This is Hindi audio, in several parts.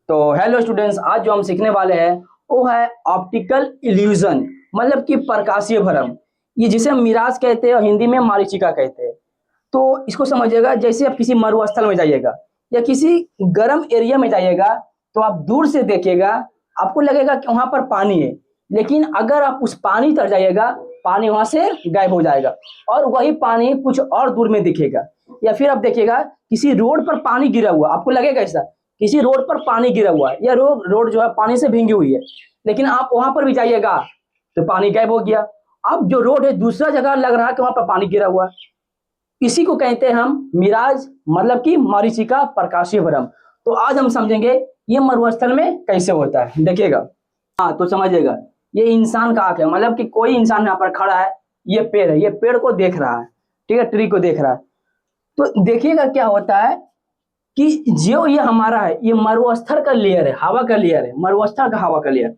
तो हेलो स्टूडेंट्स, आज जो हम सीखने वाले हैं वो है ऑप्टिकल इल्यूजन, मतलब कि प्रकाशीय भ्रम। ये जिसे हम मिराज कहते हैं और हिंदी में मारीचिका कहते हैं। तो इसको समझिएगा, जैसे आप किसी मरुस्थल में जाइएगा या किसी गर्म एरिया में जाइएगा तो आप दूर से देखिएगा, आपको लगेगा कि वहां पर पानी है, लेकिन अगर आप उस पानी तर जाइएगा, पानी वहां से गायब हो जाएगा और वही पानी कुछ और दूर में दिखेगा। या फिर आप देखिएगा किसी रोड पर पानी गिरा हुआ, आपको लगेगा ऐसा किसी रोड पर पानी गिरा हुआ है या रोड जो है पानी से भींगी हुई है, लेकिन आप वहां पर भी जाइएगा तो पानी गायब हो गया। अब जो रोड है दूसरा जगह लग रहा है कि वहां पर पानी गिरा हुआ है। इसी को कहते हैं हम मिराज, मतलब कि मरीचिका, प्रकाशीय भ्रम। तो आज हम समझेंगे ये मरुस्थल में कैसे होता है, देखिएगा। हाँ, तो समझिएगा, ये इंसान का आंख है, मतलब कि कोई इंसान यहाँ पर खड़ा है, ये पेड़ है, ये पेड़ को देख रहा है, ठीक है, ट्री को देख रहा है। तो देखिएगा क्या होता है कि जो ये हमारा है, ये मरुस्थल का लेयर है, हवा का लेयर है, मरुस्थल का हवा का लेयर।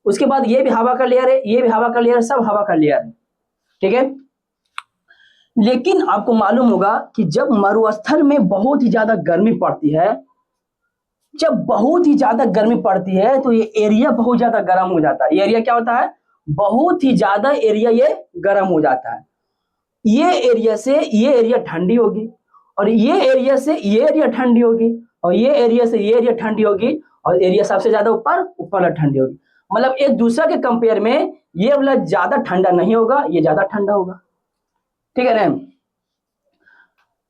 उसके बाद ये भी हवा का लेयर है, ये भी हवा का लेयर है, सब हवा का लेयर है, ठीक है। लेकिन आपको मालूम होगा कि जब मरुस्थल में बहुत ही ज्यादा गर्मी पड़ती है, जब बहुत ही ज्यादा गर्मी पड़ती है तो ये एरिया बहुत ज्यादा गर्म हो जाता है। ये एरिया क्या होता है, बहुत ही ज्यादा एरिया ये गर्म हो जाता है। ये एरिया से ये एरिया ठंडी होगी और ये एरिया से ये एरिया ठंडी होगी और ये एरिया से ये एरिया ठंडी होगी और एरिया सबसे ज्यादा ऊपर ऊपर वाला ठंडी होगी। मतलब एक दूसरे के कंपेयर में ये वाला ज्यादा ठंडा नहीं होगा, ये ज्यादा ठंडा होगा, ठीक है ना।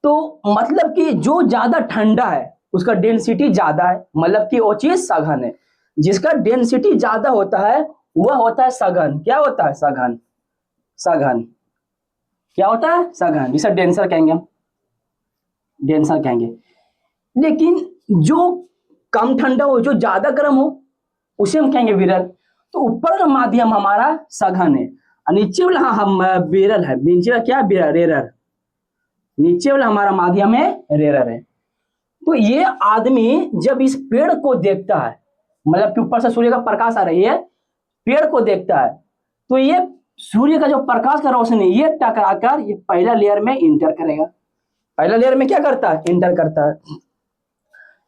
तो मतलब कि जो ज्यादा ठंडा है उसका डेंसिटी ज्यादा है, मतलब कि वो चीज सघन है। जिसका डेंसिटी ज्यादा होता है वह होता है सघन। क्या होता है, सघन। सघन क्या होता है, सघन, जिसे डेंसर कहेंगे हम, डेंसर कहेंगे। लेकिन जो कम ठंडा हो, जो ज्यादा गर्म हो, उसे हम कहेंगे विरल। तो ऊपर का माध्यम हमारा सघन है और नीचे वाला हम विरल है। नीचे वाला क्या, रेरर। नीचे वाला हमारा माध्यम है, रेरर है। तो ये आदमी जब इस पेड़ को देखता है, मतलब कि ऊपर से सूर्य का प्रकाश आ रही है, पेड़ को देखता है, तो ये सूर्य का जो प्रकाश का रोशनी ये टकराकर ये पहला लेयर में इंटर करेगा। पहला लेयर में क्या करता है, इंटर करता है।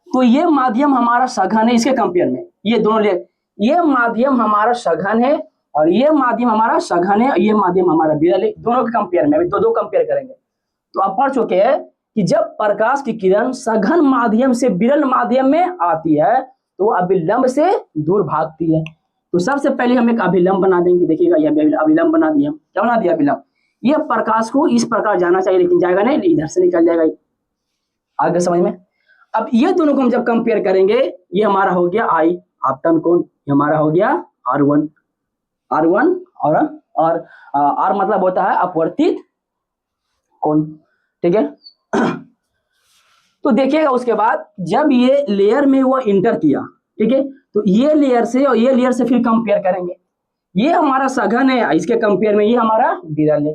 तो ये माध्यम हमारा सघन है, इसके कंपेयर में ये दोनों लेयर, ये माध्यम हमारा सघन है और ये माध्यम हमारा सघन है और ये माध्यम हमारा विरल है। दोनों के कंपेयर में, अभी दो कंपेयर करेंगे। तो आप पढ़ चुके हैं कि जब प्रकाश की किरण सघन माध्यम से विरल माध्यम में आती है तो अभिलंब से दूर भागती है। तो सबसे पहले हम एक अभिलंब बना देंगे। देखिएगा, ये अभिलंब बना दिया। क्या बना दिया, अभिलंब। ये प्रकाश को इस प्रकार जाना चाहिए, लेकिन जाएगा नहीं, इधर से निकल जाएगा। आगे समझ में। अब ये दोनों को हम जब कंपेयर करेंगे, ये हमारा हो गया आई, आपतन कोण, ये हमारा हो गया R1। R1 और R मतलब होता है अपवर्तित कोण, ठीक है। तो देखिएगा उसके बाद जब ये लेयर में वो इंटर किया, ठीक है, तो ये लेयर से और ये लेयर से फिर कंपेयर करेंगे। ये हमारा सघन है, इसके कंपेयर में ये हमारा विरल है।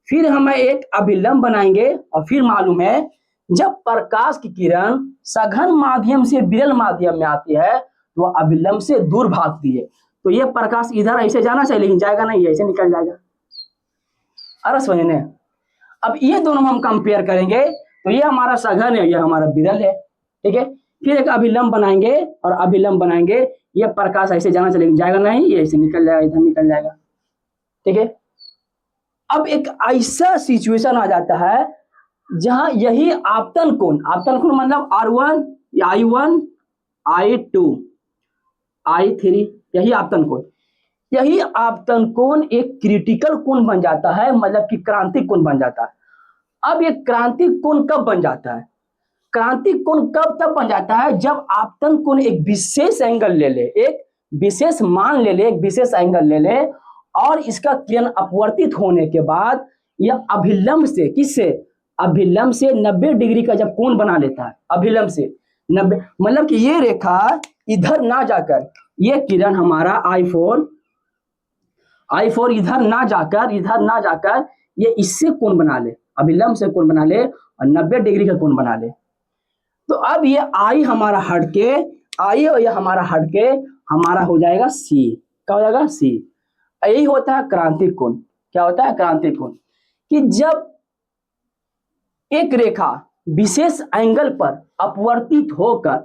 फिर हम एक अभिलंब बनाएंगे और फिर मालूम है जब प्रकाश की किरण सघन माध्यम से विरल माध्यम में आती है तो वह अभिलंब से दूर भागती है। तो ये प्रकाश इधर ऐसे जाना चाहिए, लेकिन जाएगा नहीं, ऐसे निकल जाएगा। अरे समझने। अब ये दोनों हम कंपेयर करेंगे तो ये हमारा सघन है, ये हमारा विरल है, ठीक है। फिर एक अभिलंब बनाएंगे और अभिलंब बनाएंगे, ये प्रकाश ऐसे जाना चाहिए, लेकिन जाएगा नहीं, ये ऐसे निकल जाएगा, इधर निकल जाएगा, ठीक है। अब एक ऐसा सिचुएशन आ जाता है जहां यही आपतन कोण मतलब R1, I1, I2, I3, यही आपतन कोण, यही आपतन कोण एक क्रिटिकल कोण बन जाता है, मतलब कि क्रांतिक कोण बन जाता है। अब ये क्रांतिक कोण कब बन जाता है, क्रांतिक कोण कब तब बन जाता है जब आपतन कोण एक विशेष एंगल ले ले, एक विशेष मान ले ले, एक विशेष एंगल ले ले और इसका किरण अपवर्तित होने के बाद यह अभिलंब से, किससे, अभिलंब से 90 डिग्री का जब कोण बना लेता है, अभिलंब से 90, मतलब कि ये रेखा इधर ना जाकर, ये किरण हमारा I4 इधर ना जाकर ये इससे कोण बना ले, अभिलंब से कोण बना ले और 90 डिग्री का कोण बना ले। तो अब ये आई हमारा हटके, आई और ये हमारा हटके हमारा हो जाएगा सी। क्या हो जाएगा, सी। यही होता है क्रांतिक कोण। क्या होता है, क्रांतिक कोण। कि जब एक रेखा विशेष एंगल पर अपवर्तित होकर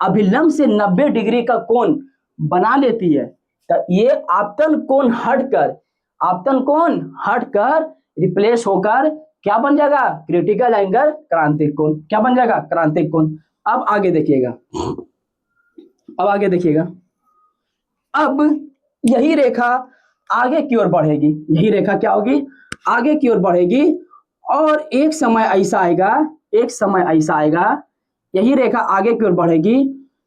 अभिलंब से 90 डिग्री का कोण बना लेती है, तो ये आपतन कोण हटकर रिप्लेस होकर क्या बन जाएगा, क्रिटिकल एंगल क्रांतिक कोण। क्या बन जाएगा, क्रांतिक कोण। अब आगे देखिएगा, अब यही रेखा आगे की ओर बढ़ेगी, यही रेखा क्या होगी, आगे की ओर बढ़ेगी, और एक समय ऐसा आएगा, यही रेखा आगे की ओर बढ़ेगी,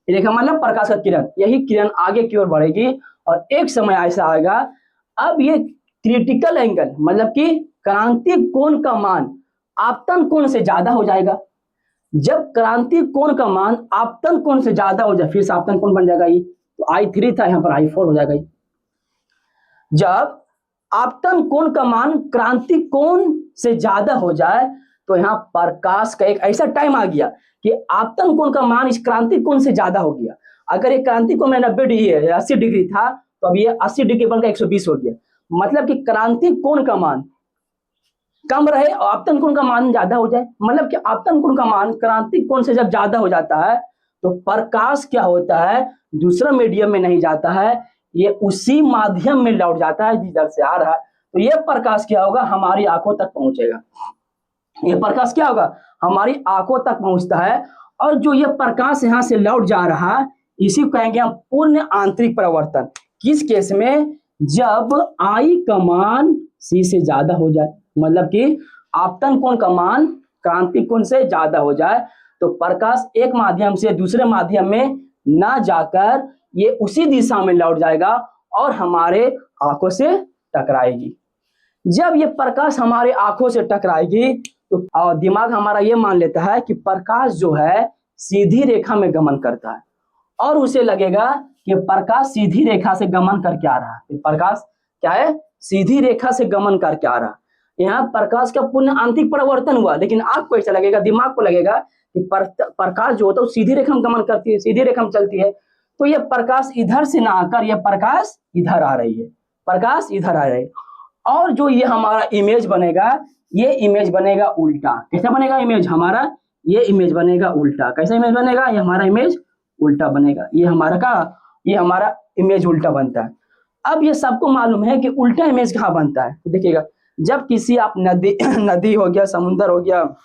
रेखा मतलब प्रकाश का किरण, यही किरण आगे की ओर बढ़ेगी, और एक समय ऐसा आएगा, अब ये क्रिटिकल एंगल मतलब कि क्रांतिक कोण का मान आपतन कोण से ज्यादा हो जाएगा। जब क्रांतिक कोण का मान आपतन कोण से ज्यादा हो जाए, फिर से आपतन कोण बन जाएगा, ये तो I3 था, यहां पर I4 हो जाएगा। जब आपतन कोण का मान क्रांतिक कोण से ज्यादा हो जाए, तो यहाँ प्रकाश का एक ऐसा टाइम आ गया कि आपतन कोण का मान इस क्रांतिक कोण से ज्यादा हो गया। अगर ये क्रांतिक कोण में 90 डिग्री है, 80 डिग्री था, तो अब ये 80 डिग्री बनकर 120 हो गया। मतलब कि क्रांतिक कोण का मान कम रहे और आपतन कोण का मान ज्यादा हो जाए। मतलब कि आपतन कोण का मान क्रांतिक कोण से जब ज्यादा हो जाता है, तो प्रकाश क्या होता है, दूसरा मीडियम में नहीं जाता है, ये उसी माध्यम में लौट जाता है जिधर से आ रहा है। तो ये प्रकाश क्या होगा, हमारी आंखों तक पहुंचेगा। ये प्रकाश क्या होगा, हमारी आंखों तक पहुंचता है, और जो ये प्रकाश यहां से लौट जा रहा है, इसी को कहेंगे हम पूर्ण आंतरिक परावर्तन। किस केस में, जब I का मान C से ज्यादा हो जाए, मतलब कि आपतन कोण का मान क्रांतिक कोण से ज्यादा हो जाए, तो प्रकाश एक माध्यम से दूसरे माध्यम में ना जाकर ये उसी दिशा में लौट जाएगा और हमारे आंखों से टकराएगी। जब ये प्रकाश हमारे आंखों से टकराएगी, तो दिमाग हमारा ये मान लेता है कि प्रकाश जो है सीधी रेखा में गमन करता है, और उसे लगेगा कि प्रकाश सीधी रेखा से गमन करके आ रहा है। प्रकाश क्या है, सीधी रेखा से गमन करके आ रहा है। यहाँ प्रकाश का पूर्ण आंतरिक परिवर्तन हुआ, लेकिन आपको ऐसा लगेगा, दिमाग को लगेगा कि प्रकाश जो होता है वो सीधी रेखा में गमन करती है, सीधी रेखा में चलती है। तो ये प्रकाश इधर से ना आकर ये प्रकाश इधर आ रही है, प्रकाश इधर आ रही है। और जो ये हमारा इमेज बनेगा, ये इमेज बनेगा उल्टा। कैसा बनेगा इमेज हमारा, ये इमेज बनेगा उल्टा। कैसा इमेज बनेगा, ये हमारा इमेज उल्टा बनेगा। ये हमारा इमेज उल्टा बनता है। अब ये सबको मालूम है कि उल्टा इमेज कहाँ बनता है। तो देखिएगा, जब किसी आप नदी हो गया, समुद्र हो गया,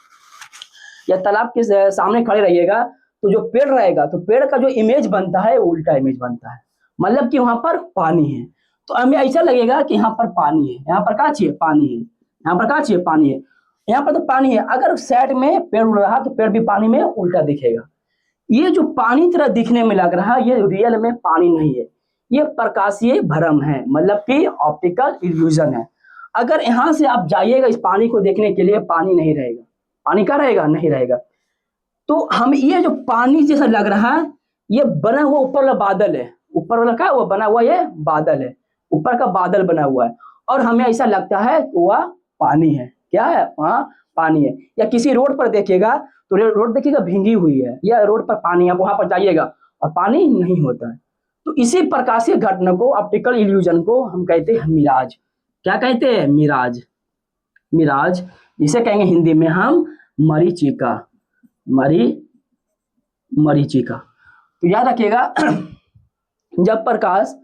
या तालाब के सामने खड़े रहिएगा, तो जो पेड़ रहेगा, तो पेड़ का जो इमेज बनता है वो उल्टा इमेज बनता है। मतलब कि वहां पर पानी है, तो हमें ऐसा लगेगा कि यहाँ पर पानी है, यहाँ पर क्या चाहिए, पानी है, यहाँ पर क्या चाहिए, पानी है, यहाँ पर तो पानी है। अगर साइड में पेड़ उड़ रहा तो पेड़ भी पानी में उल्टा दिखेगा। ये जो पानी तरह दिखने में लग रहा है, ये रियल में पानी नहीं है, ये प्रकाशीय भ्रम है, मतलब कि ऑप्टिकल इल्यूजन है। अगर यहाँ से आप जाइएगा इस पानी को देखने के लिए, पानी नहीं रहेगा। पानी क्या रहेगा, नहीं रहेगा। तो हम ये जो पानी जैसा लग रहा है, ये बना हुआ ऊपर वाला बादल है। ऊपर वाला क्या, वो बना हुआ ये बादल है, ऊपर का बादल बना हुआ है, और हमें ऐसा लगता है वह पानी है। क्या है, वहाँ पानी है। या किसी रोड पर देखिएगा, तो रोड देखिएगा भींगी हुई है, या रोड पर पानी है, वहां पर जाइएगा और पानी नहीं होता है। तो इसी प्रकाशीय घटना को, ऑप्टिकल इल्यूजन को हम कहते हैं मिराज। क्या कहते हैं, मिराज। मिराज इसे कहेंगे हिंदी में हम मरीचिका, मरीचिका। तो याद रखिएगा, जब प्रकाश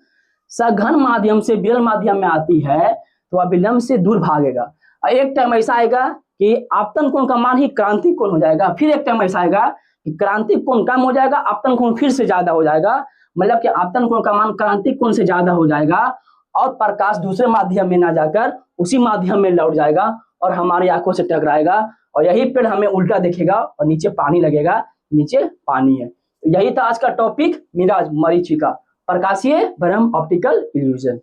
सघन माध्यम से विरल माध्यम में आती है, तो वह विलंब से दूर भागेगा। एक टाइम ऐसा आएगा कि आपतन कोण का मान ही क्रांतिक कोण हो जाएगा। फिर एक टाइम ऐसा आएगा कि क्रांतिक कोण कम हो जाएगा, आपतन कोण फिर से ज्यादा हो जाएगा। मतलब कि आपतन कोण का मान क्रांतिक कोण से ज्यादा हो जाएगा, और प्रकाश दूसरे माध्यम में ना जाकर उसी माध्यम में लौट जाएगा और हमारी आंखों से टकराएगा, और यही पेड़ हमें उल्टा दिखेगा और नीचे पानी लगेगा, नीचे पानी है। तो यही था आज का टॉपिक, मिराज, मरीचिका, प्रकाशीय भ्रम, ऑप्टिकल इल्यूजन।